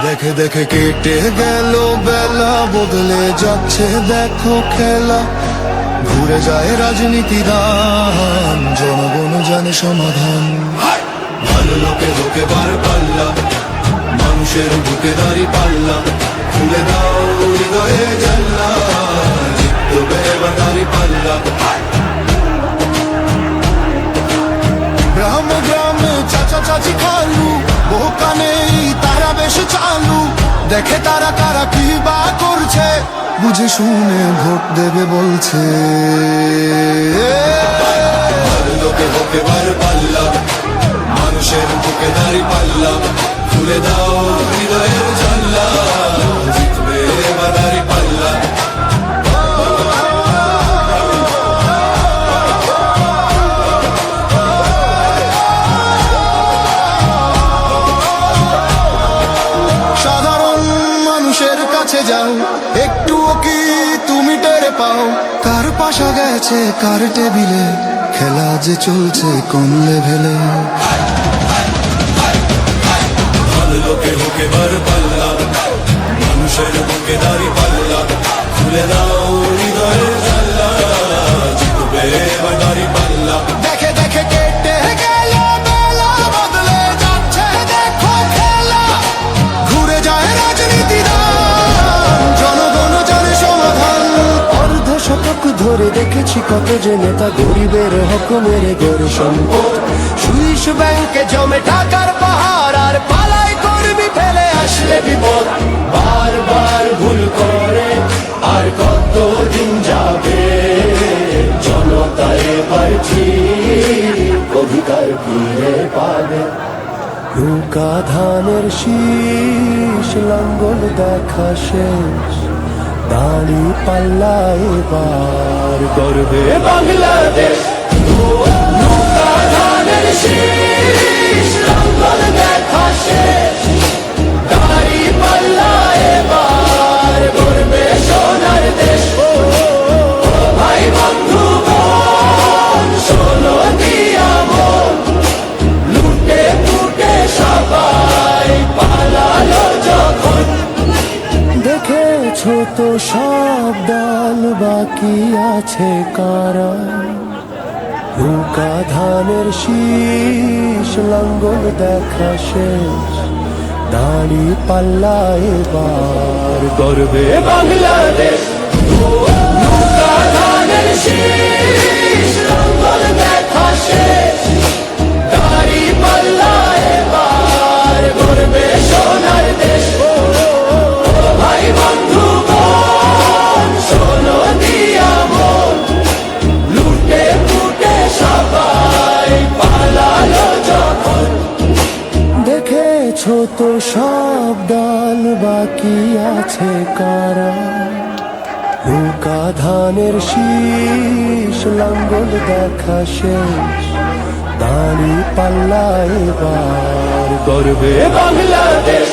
দেখে দেখে কেটে গেল বেলা, বদলে যাচ্ছে দেখো খেলা। ঘুরে যায় রাজনীতি দান, জনগণ জানে সমাধান। ভালো লোকে লোকে বার পাল্লা, মানুষের বুকে দাঁড়ি পাল্লা। খুলে দাও হৃদয়ে জানলা, জিতবে এবার দাঁড়ি পাল্লা। গ্রাম গ্রামে চাচা চাচি খালু, বোকানেই তারা বেশ চালু। দেখে তারা কারা কি বা করছে, বুঝে শুনে ভোট দেবে বলছে। ভালো লোকে লোকে বার পাল্লা, মানুষের বুকে দাঁড়ি পাল্লা। খুলে দাও হৃদয়ের জানলা, জিতবে এবার দাঁড়ি পাল্লা। সাধারণ মানুষের কাছে যাও, একটুও কি তুমি টের পাও? কার পাশা গেছে কার টেবিলে, খেলা যে চলছে কোন লেভেলে। ভালো লোকে লোকে বার পাল্লা, মানুষের বুকে দাঁড়ি পাল্লা। খুলে দাও হৃদয়ের জানলা, জিতবে এবার দাঁড়ি পাল্লা। দেখে দেখে কেটে গেল বেলা, বদলে যাচ্ছে দেখো খেলা। ঘুরে যায় রাজনীতি দান, জনগণ জানে সমাধান। অর্ধ শতক ধরে দেখেছি কত যে নেতা গরিবের হক মেরে গড়ে সম্পদ। সুইস ব্যাংকে জমে টাকার পাহাড়, আর পালাই কর্মী ফেলে আসলে বিপদ। বারবার ভুল করে আর কতদিন যাবে, জনতা এবার ঠিক অধিকার ফিরে পাবে। নৌকা ধানের শীষ, লাঙ্গল দেখা শেষ, দাড়ি পাল্লা এবার গর্বে বাংলাদেশ। নৌকা ধানের শীষ, লাঙ্গল দেখা শেষ, দাড়ি পাল্লা এবার গর্বে সোনার দেশ। ভাই বন্ধু বোন, শোনো দিয়া মন, লুটে ফুটে সবাই পালালো যখন। দেখেছো তো সব দল, বাকি আছে কারা? নৌকা ধানের শীষ, লাঙ্গল দেখা শেষ, দাড়ি পাল্লা এবার গর্বে বাংলাদেশ। নৌকা ধানের শীষ, লাঙ্গল দেখা শেষ, দাড়ি পাল্লা এবার গর্বে সোনার দেশ। ভাই বন্ধু বোন, শোনো দিয়া মন, লুটে ফুটে সবাই পালালো যখন। দেখেছো তো সব দল, বাকি আছে কারা? নৌকা ধানের শীষ, লাঙ্গল দেখা শেষ, দাড়ি পাল্লা এবার গর্বে বাংলাদেশ।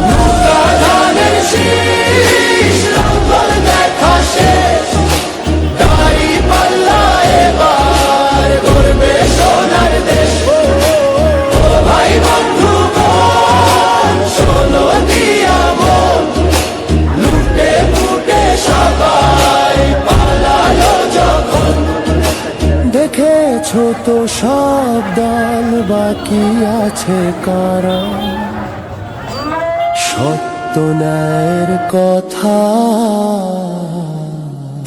নৌকা ধানের শীষ, লাঙ্গল দেখা শেষ, দাড়ি পাল্লা এবার গর্বে সোনার দেশ। ভাই বন্ধু বোন, শোনো দিয়া মন, লুটে ফুটে সবাই পালালো যখন। দেখেছো তো সব দল, বাকি আছে কারা? সত্য ন্যায়ের কথা।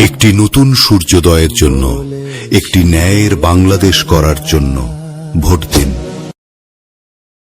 একটি নতুন সূর্যোদয়ের জন্য, একটি ন্যায়ের বাংলাদেশ করার জন্য ভোট দিন।